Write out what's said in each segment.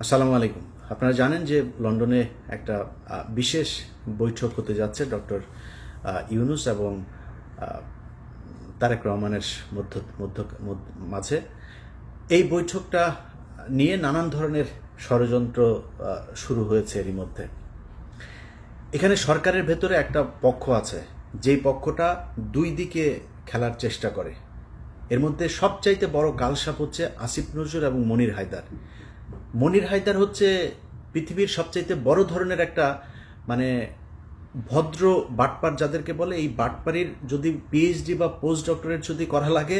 আসসালামু আলাইকুম। আপনারা জানেন যে লন্ডনে একটা বিশেষ বৈঠক হতে যাচ্ছে ডক্টর ইউনূস এবং তারেক রহমানের মাঝে। এই বৈঠকটা নিয়ে নানান ধরনের ষড়যন্ত্র শুরু হয়েছে এরই মধ্যে। এখানে সরকারের ভেতরে একটা পক্ষ আছে, যেই পক্ষটা দুই দিকে খেলার চেষ্টা করে। এর মধ্যে সবচাইতে বড় কালসাপ হচ্ছে আসিফ নজরুল এবং মনির হায়দার। মনির হায়দার হচ্ছে পৃথিবীর সবচাইতে বড় ধরনের একটা মানে ভদ্র বাটপার যাদেরকে বলে। এই বাটপারির যদি পিএইচডি বা পোস্ট ডক্টরেট যদি করা লাগে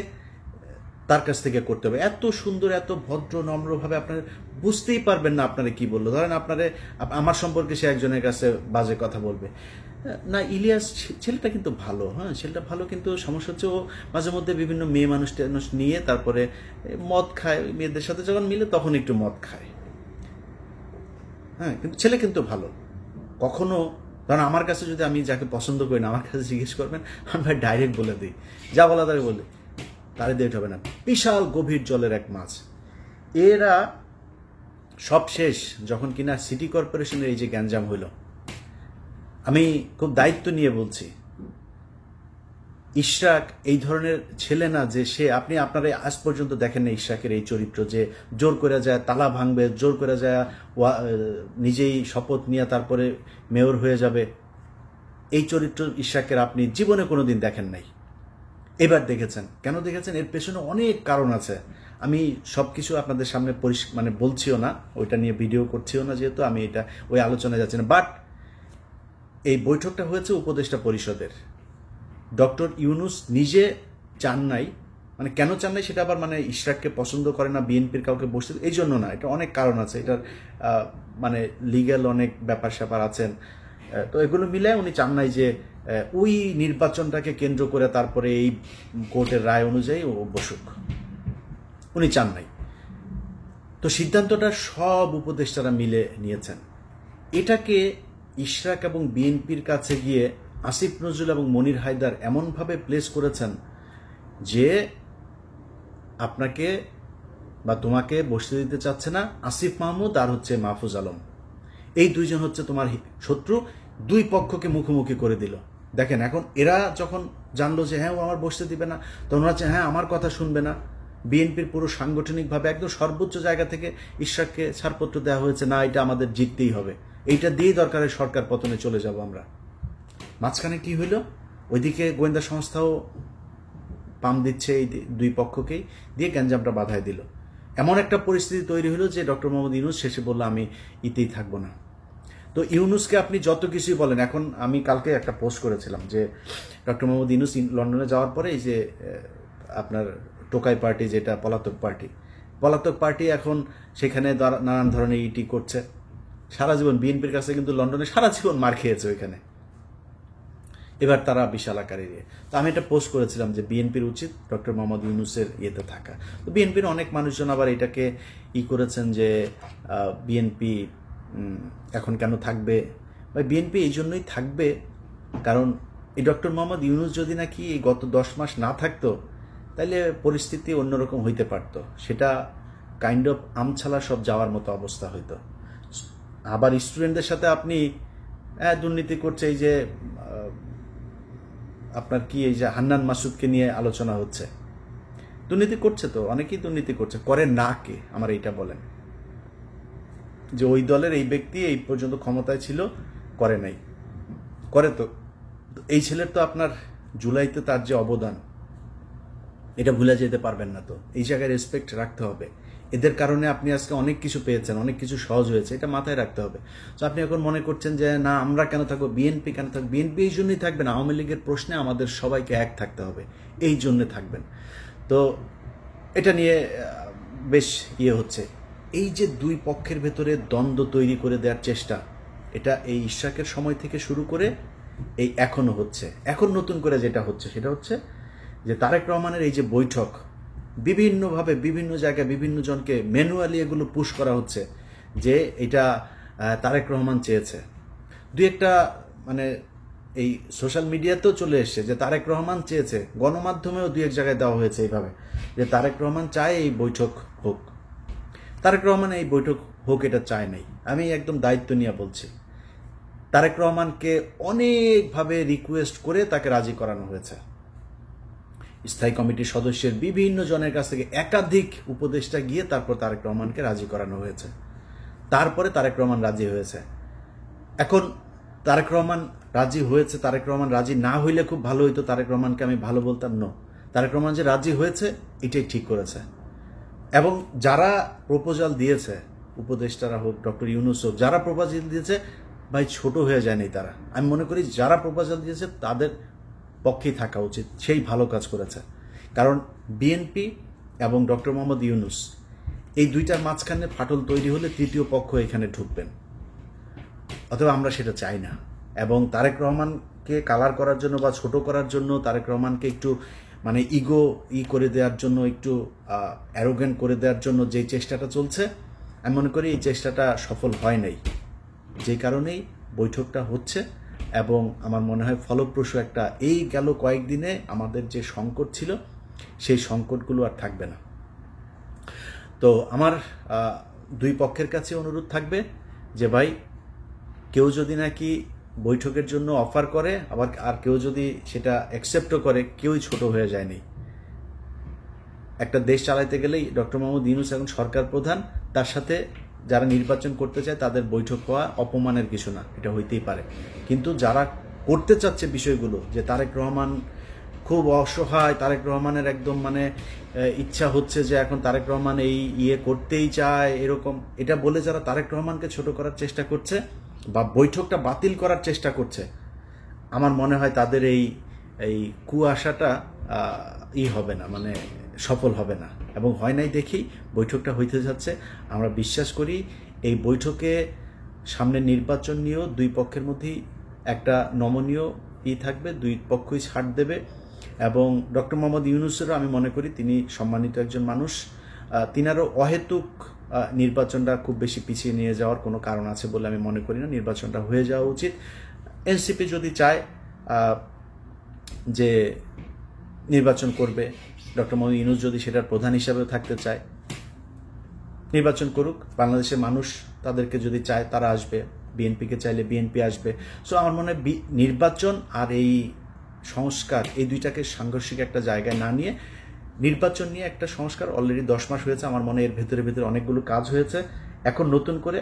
তার কাছ থেকে করতে হবে। এত সুন্দর, এত ভদ্র, নম্রভাবে আপনারা বুঝতেই পারবেন না আপনারা কি বললো। ধরেন আপনারা আমার সম্পর্কে সে একজনের কাছে বাজে কথা বলবে না, ইলিয়াস ছেলেটা কিন্তু ভালো, হ্যাঁ ছেলেটা ভালো, কিন্তু সমস্যা হচ্ছে ও মাঝে মধ্যে বিভিন্ন মেয়ে মানুষ নিয়ে তারপরে মদ খায়, মেয়েদের সাথে যখন মিলে তখন একটু মদ খায়। হ্যাঁ, কিন্তু ছেলে কিন্তু ভালো। কখনো ধরেন আমার কাছে যদি আমি যাকে পছন্দ করি না, আমার কাছে জিজ্ঞেস করবেন, আমি ভাই ডাইরেক্ট বলে দিই, যা বলা তাকে বলে তারে দিয়ে হবে না। বিশাল গভীর জলের এক মাছ। এরা সব শেষ যখন কিনা সিটি কর্পোরেশনের এই যে গ্যাঞ্জাম হইল। আমি খুব দায়িত্ব নিয়ে বলছি, ইশরাক এই ধরনের ছেলে না যে সে, আপনি আপনারা আজ পর্যন্ত দেখেন না ইশরাকের এই চরিত্র যে জোর করে যায় তালা ভাঙবে, জোর করে যায় নিজেই শপথ নিয়ে তারপরে মেয়র হয়ে যাবে। এই চরিত্র ইশরাকের আপনি জীবনে কোনোদিন দেখেন নাই, এবার দেখেছেন। কেন দেখেছেন? এর পেছনে অনেক কারণ আছে। আমি সব কিছু আপনাদের সামনে বলছিও না, ওইটা নিয়ে ভিডিও করছিও না, যেহেতু আমি এটা ওই আলোচনায় যাচ্ছি না। বাট এই বৈঠকটা হয়েছে উপদেষ্টা পরিষদের। ডক্টর ইউনূস নিজে চান নাই, কেন চান নাই সেটা আবার ইশরাককে পছন্দ করে না, বিএনপির কাউকে বসতে, এই জন্য না। এটা অনেক কারণ আছে, এটার লিগ্যাল অনেক ব্যাপার স্যাপার আছেন। তো এগুলো মিলায় উনি চান নাই যে ওই নির্বাচনটাকে কেন্দ্র করে তারপরে এই কোর্টের রায় অনুযায়ী ও বসুক, উনি চান নাই। তো সিদ্ধান্তটা সব উপদেষ্টারা মিলে নিয়েছেন। এটাকে ইশরাক এবং বিএনপির কাছে গিয়ে আসিফ নজরুল এবং মনির হায়দার এমনভাবে প্লেস করেছেন যে আপনাকে বা তোমাকে বসতে দিতে চাচ্ছে না আসিফ মাহমুদ আর হচ্ছে মাহফুজ আলম। এই দুইজন হচ্ছে তোমার শত্রু, দুই পক্ষকে মুখোমুখি করে দিল। দেখেন এখন এরা যখন জানলো যে হ্যাঁ ও আমার বসতে দিবে না, তখন ওরা হচ্ছে হ্যাঁ আমার কথা শুনবে না। বিএনপির পুরো সাংগঠনিকভাবে একদম সর্বোচ্চ জায়গা থেকে ইশরাককে ছাড়পত্র দেওয়া হয়েছে, না এটা আমাদের জিততেই হবে, এইটা দিয়েই দরকারের সরকার পতনে চলে যাব আমরা। মাঝখানে কি হইল? ওইদিকে গোয়েন্দা সংস্থাও পাম দিচ্ছে এই দুই পক্ষকেই, দিয়ে গ্যাঞ্জামটা বাধায় দিল। এমন একটা পরিস্থিতি তৈরি হলো যে ডক্টর মোহাম্মদ ইউনূস শেষে বলল আমি ইতেই থাকবো না। তো ইউনূসকে আপনি যত কিছুই বলেন, এখন আমি কালকে একটা পোস্ট করেছিলাম যে ডক্টর মোহাম্মদ ইউনূস লন্ডনে যাওয়ার পরে এই যে আপনার টোকাই পার্টি, যেটা পলাতক পার্টি এখন সেখানে নানান ধরনের ইটি করছে। সারা জীবন বিএনপির কাছে কিন্তু লন্ডনে সারা জীবন মার খেয়েছে ওইখানে, এবার তারা বিশাল আকারে দিয়ে। তো আমি এটা পোস্ট করেছিলাম যে বিএনপির উচিত ডক্টর মোহাম্মদ ইউনূসের ইয়েতে থাকা। তো বিএনপির অনেক মানুষজন আবার এটাকে করেছেন যে বিএনপি এখন কেন থাকবে, বা বিএনপি এই জন্যই থাকবে কারণ এই ডক্টর মোহাম্মদ ইউনূস যদি নাকি এই গত 10 মাস না থাকতো তাহলে পরিস্থিতি অন্যরকম হইতে পারতো। সেটা কাইন্ড অফ আমছালা সব যাওয়ার মতো অবস্থা হইতো। আবার স্টুডেন্টদের সাথে আপনি দুর্নীতি করছে, এই যে আপনার কি এই যে হান্নান মাসুদকে নিয়ে আলোচনা হচ্ছে, দুর্নীতি করছে তো অনেকেই দুর্নীতি করছে, করে না কে আমার এইটা বলেন? যে ওই দলের এই ব্যক্তি এই পর্যন্ত ক্ষমতায় ছিল, করে নাই, করে তো। এই ছেলের তো আপনার জুলাইতে তার যে অবদান, এটা ভুলে যেতে পারবেন না। তো এই জায়গায় রেসপেক্ট রাখতে হবে। এদের কারণে আপনি আজকে অনেক কিছু পেয়েছেন, অনেক কিছু সহজ হয়েছে, এটা মাথায় রাখতে হবে। তো আপনি এখন মনে করছেন যে না আমরা কেন থাকবো, বিএনপি কেন থাকবে? বিএনপি এই জন্যই থাকবেন, আওয়ামী লীগের প্রশ্নে আমাদের সবাইকে এক থাকতে হবে, এই জন্য থাকবেন। তো এটা নিয়ে বেশ হচ্ছে। এই যে দুই পক্ষের ভেতরে দ্বন্দ্ব তৈরি করে দেওয়ার চেষ্টা, এটা এই ইশরাকের সময় থেকে শুরু করে এই এখনো হচ্ছে। এখন নতুন করে যেটা হচ্ছে সেটা হচ্ছে যে তারেক রহমানের এই যে বৈঠক, বিভিন্নভাবে বিভিন্ন জায়গায় বিভিন্ন জনকে ম্যানুয়ালি এগুলো পুশ করা হচ্ছে যে এটা তারেক রহমান চেয়েছে। দুই একটা এই সোশ্যাল মিডিয়াতেও চলে এসছে যে তারেক রহমান চেয়েছে, গণমাধ্যমেও দুই এক জায়গায় দেওয়া হয়েছে এইভাবে যে তারেক রহমান চায় এই বৈঠক হোক। তারেক রহমান এই বৈঠক হোক এটা চায় নাই। আমি একদম দায়িত্ব নিয়ে বলছি, তারেক রহমানকে অনেকভাবে রিকোয়েস্ট করে তাকে রাজি করানো হয়েছে। স্থায়ী কমিটির সদস্যের বিভিন্ন জনের কাছ থেকে একাধিক উপদেষ্টা গিয়ে তারপর তারেক রহমানকে রাজি করানো হয়েছে। তারপরে তারেক রহমান রাজি হয়েছে। এখন তারেক রহমান রাজি হয়েছে, তারেক রহমান রাজি না হইলে খুব ভালো হইতো, তারেক রহমানকে আমি ভালো বলতাম। নো, তারেক রহমান যে রাজি হয়েছে এটাই ঠিক করেছে। এবং যারা প্রপোজাল দিয়েছে, উপদেষ্টারা হোক, ডক্টর ইউনূস হোক, যারা প্রপোজাল দিয়েছে ভাই ছোট হয়ে যায়নি তারা। আমি মনে করি যারা প্রপোজাল দিয়েছে তাদের পক্ষেই থাকা উচিত, সেই ভালো কাজ করেছে। কারণ বিএনপি এবং ডক্টর মোহাম্মদ ইউনূস এই দুইটার মাঝখানে ফাটল তৈরি হলে তৃতীয় পক্ষ এখানে ঢুকবেন, অথবা আমরা সেটা চাই না। এবং তারেক রহমানকে কালার করার জন্য বা ছোট করার জন্য, তারেক রহমানকে একটু মানে ইগো করে দেওয়ার জন্য, একটু অ্যারোগেন্ট করে দেওয়ার জন্য যে চেষ্টাটা চলছে, আমি মনে করি এই চেষ্টাটা সফল হয় নাই। যে কারণেই বৈঠকটা হচ্ছে এবং আমার মনে হয় ফলপ্রসূ একটা, এই গেল কয়েকদিনে আমাদের যে সংকট ছিল সেই সংকটগুলো আর থাকবে না। তো আমার দুই পক্ষের কাছে অনুরোধ থাকবে যে ভাই, কেউ যদি নাকি বৈঠকের জন্য অফার করে, আবার আর কেউ যদি সেটা অ্যাকসেপ্টও করে, কেউই ছোট হয়ে যায়নি। একটা দেশ চালাইতে গেলেই ডক্টর মোহাম্মদ ইউনূস এখন সরকার প্রধান, তার সাথে যারা নির্বাচন করতে চায় তাদের বৈঠক হওয়া অপমানের কিছু না, এটা হইতেই পারে। কিন্তু যারা করতে চাচ্ছে বিষয়গুলো, যে তারেক রহমান খুব অসহায়, তারেক রহমানের একদম মানে ইচ্ছা হচ্ছে যে এখন তারেক রহমান এই করতেই চায়, এরকম এটা বলে যারা তারেক রহমানকে ছোট করার চেষ্টা করছে বা বৈঠকটা বাতিল করার চেষ্টা করছে, আমার মনে হয় তাদের এই কুয়াশাটা হবে না, মানে সফল হবে না। এবং হয় নাই দেখেই বৈঠকটা হইতে যাচ্ছে। আমরা বিশ্বাস করি এই বৈঠকে সামনে নির্বাচন নিয়েও দুই পক্ষের মধ্যেই একটা নমনীয় থাকবে, দুই পক্ষই ছাড় দেবে। এবং ডক্টর মোহাম্মদ ইউনূসেরও আমি মনে করি তিনি সম্মানিত একজন মানুষ, তিনারও অহেতুক নির্বাচনটা খুব বেশি পিছিয়ে নিয়ে যাওয়ার কোনো কারণ আছে বলে আমি মনে করি না। নির্বাচনটা হয়ে যাওয়া উচিত। এনসিপি যদি চায় যে নির্বাচন করবে, ডক্টর মোহাম্মদ ইউনূস যদি সেটার প্রধান হিসাবেও থাকতে চায়, নির্বাচন করুক। বাংলাদেশের মানুষ তাদেরকে যদি চায় তারা আসবে, বিএনপিকে চাইলে বিএনপি আসবে। সো আমার মনে হয় নির্বাচন আর এই সংস্কার, এই দুইটাকে সাংঘর্ষিক একটা জায়গায় না নিয়ে নির্বাচন নিয়ে একটা সংস্কার অলরেডি 10 মাস হয়েছে। আমার মনে হয় এর ভেতরে অনেকগুলো কাজ হয়েছে। এখন নতুন করে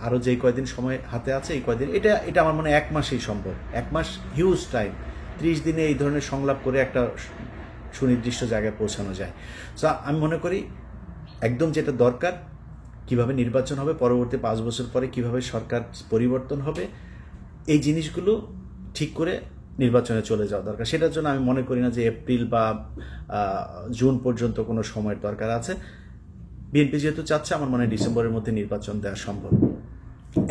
আরও যে কয়দিন সময় হাতে আছে, এই কয়দিন এটা আমার মনে হয় 1 মাসেই সম্ভব। 1 মাস হিউজ টাইম। 30 দিনে এই ধরনের সংলাপ করে একটা সুনির্দিষ্ট জায়গায় পৌঁছানো যায়। সো আমি মনে করি একদম যেটা দরকার, কিভাবে নির্বাচন হবে, পরবর্তী 5 বছর পরে কিভাবে সরকার পরিবর্তন হবে, এই জিনিসগুলো ঠিক করে নির্বাচনে চলে যাওয়া দরকার। সেটার জন্য আমি মনে করি না যে এপ্রিল বা জুন পর্যন্ত কোনো সময়ের দরকার আছে। বিএনপি যেহেতু চাচ্ছে, আমার মনে হয় ডিসেম্বরের মধ্যে নির্বাচন দেওয়া সম্ভব।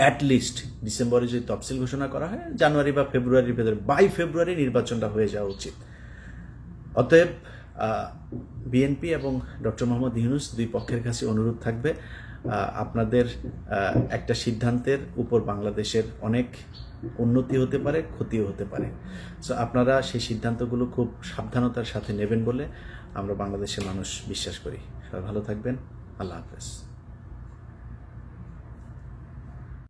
অ্যাটলিস্ট ডিসেম্বরে যদি তফসিল ঘোষণা করা হয়, জানুয়ারি বা ফেব্রুয়ারির ভেতরে, বাই ফেব্রুয়ারি নির্বাচনটা হয়ে যাওয়া উচিত। অতএব বিএনপি এবং ডক্টর মোহাম্মদ ইউনূস দুই পক্ষের কাছে অনুরোধ থাকবে, আপনাদের একটা সিদ্ধান্তের উপর বাংলাদেশের অনেক উন্নতি হতে পারে, ক্ষতিও হতে পারে। সো আপনারা সেই সিদ্ধান্তগুলো খুব সাবধানতার সাথে নেবেন বলে আমরা বাংলাদেশের মানুষ বিশ্বাস করি। সবাই ভালো থাকবেন। আল্লাহ হাফেজ।